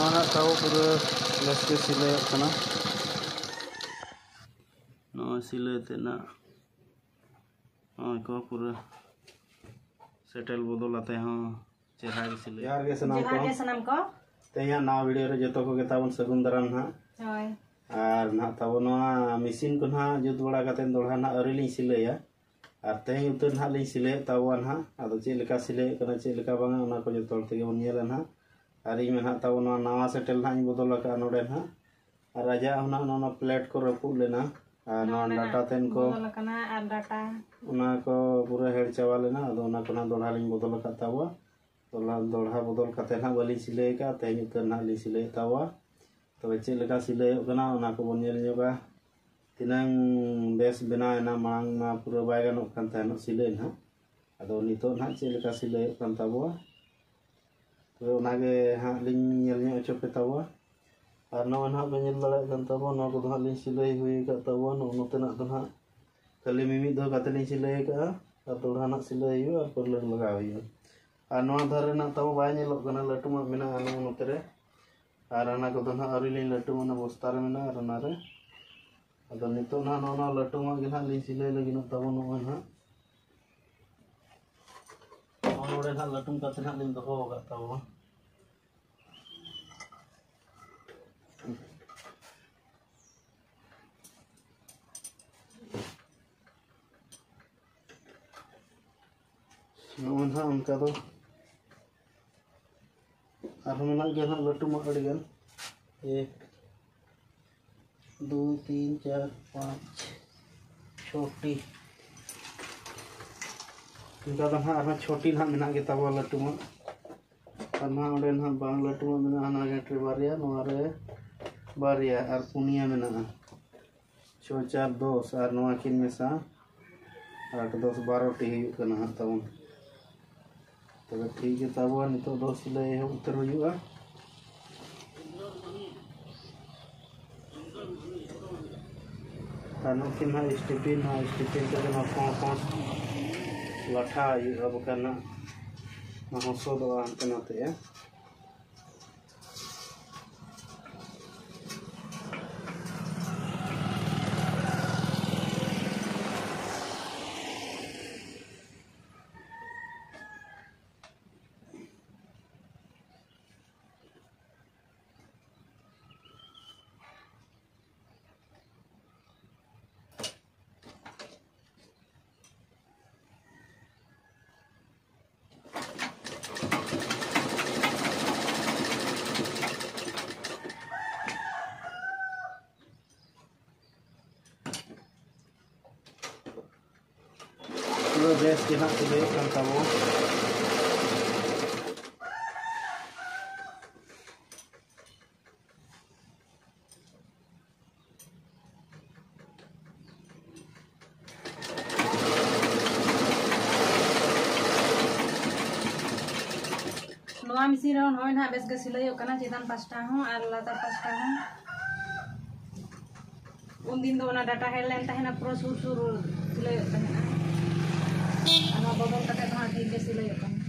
नवा ताव पूरा लेसके सिले कना नवा सिले तेना को पूरा सेटल बदल आते हैं चेहरा के सिले यार के सनाम को तेया ना वीडियो रे जतो को गेताबन सगुन दराम ना होय आर ना ताव नवा मशीन को ना जुत बड़ा काते दोड़ा ना अरिली सिलेया और तेज उतर ना लिंग सिले तावा ना आदो चे लेका सिले कना चे लेका बांगा उना को जतो तेगे बन नेला ना और इन में ताव नवा सेटल ना बदल का नोडे ना और राजा ना प्लेट को रपू लेना और डाटा तेन को डाटा उना को पूरा हेड चावा लेना आदो उना को ना दोड़ा लिंग बदल का तावा दोड़ा बदल काते ना बाली सिले का तेज उतर ना लिंग सिले तावा तो चे लेका सिले कना उना को बन नेल जोगा तिनांग बेस बेना ना मांग मा पूरा बाय गानो कान तानो सिले ना आदो नितो ना चे लेका सिले कान ताबो तो उनागे हा लिंग नेल न्यो चोपे ताबो और नो ना बेनेल बड़ा कान ताबो नो को लिंग सिले हुई का ताबो नो नोते ना तो ना खाली मिमी दो काते लिंग सिले का और दोड़ा ना सिले हुई और परलर लगा हुई और नो धरे ना ताबो बाय नेलो कना लटू मा मेना आनो नोते रे और अना को तो ना अरी लिंग लटू मा बस्ता रे मेना और ना रे अदो नितो ना ना लटू मा गे ना लिंग सिले लगी न तब नो ना नोडे ना लटू काते ना लिंग दोहो का तब नो ना उनका तो और मेना गे ना लटू मा अड़गन 1 2 3 4 5 छोटी इनका तो हाँ छोटी ना मेना के तब लटू मा और ना ओडे ना बांग लटू मा मेना ना गेट्रे बारिया नोरे बारिया और पुनिया मेना 6 4 10 और नोआ किन मेसा 8 10 12 टी हुई कना तब तब ठीक है तब नितो 10 सिले उतर हुआ नुकिन स्टिपिन के पाँच लाठा अब करना हंसो दो हंते नाते बेस के हाथ ले करता वो नोआ मिसी रन होय ना बेस गे सिलायो कना चेतन पास्टा हो और लातार पास्टा हो उन दिन दो ना डाटा हेडलाइन तहना प्रो सुर सुर सिलायो तहना आमा बदल कते कहां ठीक के सिलायो कना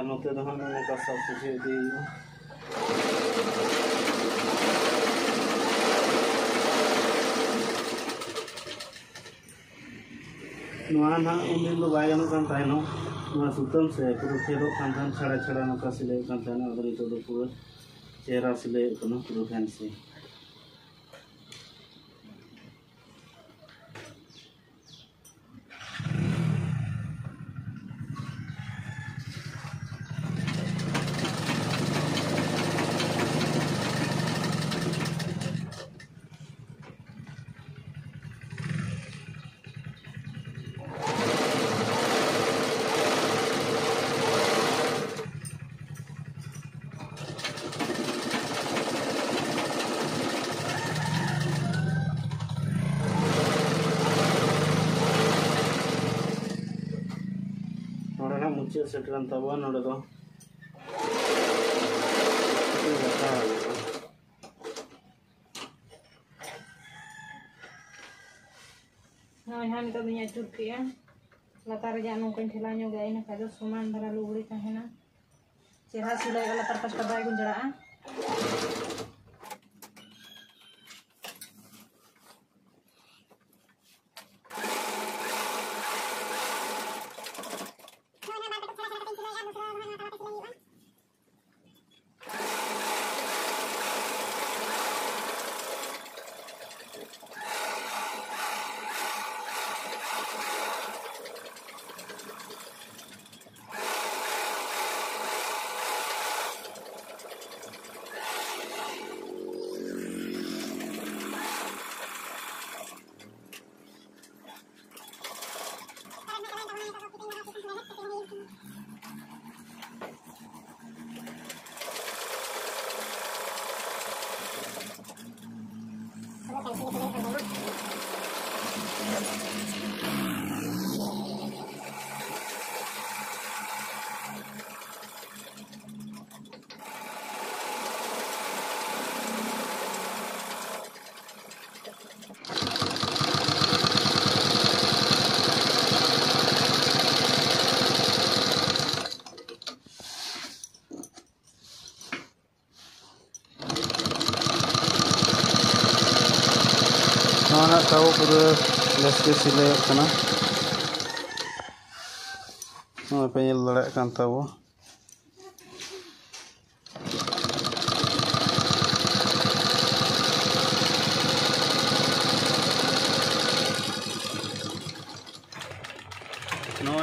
नोते तो हम का सब कुछ दे ना उन दो बाय गानो कान ताइनो सुतम से पूरा फेरो कान छड़ा छड़ा नका सिले कान ताइनो अगर तो पूरा चेहरा सिले कनो पूरा फैंसी मुचाद सेटरन तबा नोडे दो हम तो दुनिया चुट के लतार जा नौकरी ठेला नो गए ना का समान धरा लुगड़ी तहना चेहरा सिलाई वाला तर पास बाय गुंजड़ा हाँ ताबो पूरा लेस सिलाई करना पे लड़ा कान ताबो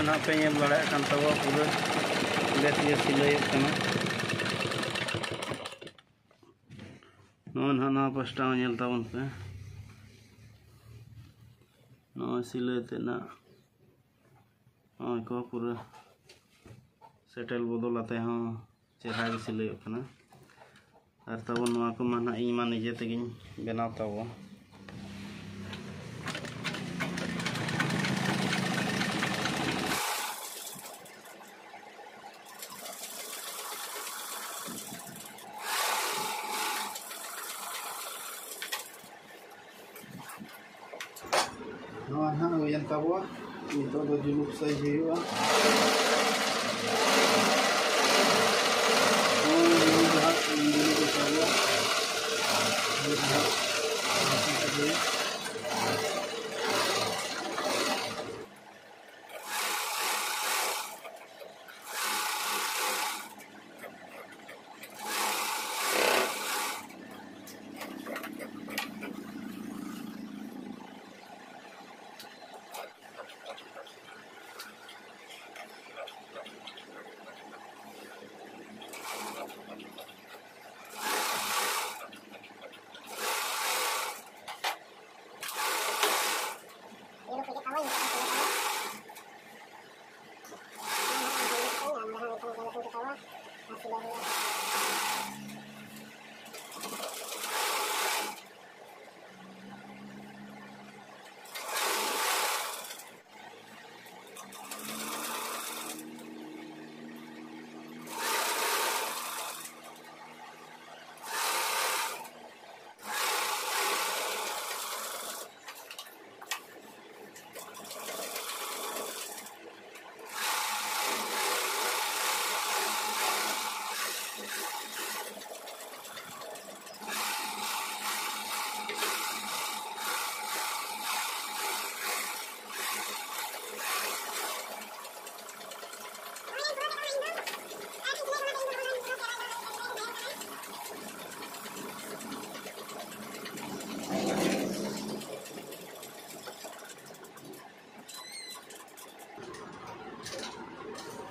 ना पे लड़ा कान ताबो पूरा लेस सिलाई करना ना पास्टा नेल ताबन पे सिलाते ना को पूरा सेटल बदलाते हाँ चेहरा गे सिलाई करना और तब को माना इन मा निजे तेगी बनाव तब yang tahu itu baju look saya juga ini lihat ini saya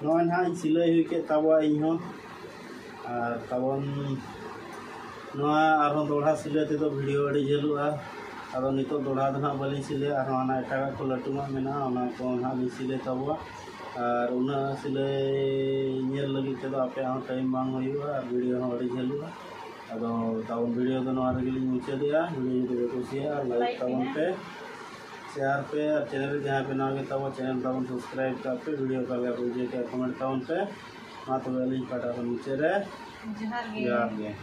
non हाँ सिलाई हुई के तबा इन तबन दोड़ा सिलाई तेज भिडियो अड़ी झेलुआ अब नित दोड़ा दो ना बाली सिलाई और एटा को लटुमा मेना को हाँ सिलाई तबा और उना सिलाई लगी तेज आपे टाइम बांग और भिडियो अड़ी झेलुआ अब तबन भिडियो मुचाद भिडियो जो कुछ लाइक तबन पे शेयर पे और चैनल जहाँ पे नवा तब चैनल तब सब्सक्राइब करते वीडियो का बुझे के कमेंट तब पे मा तो मुचे रे जोहार गे।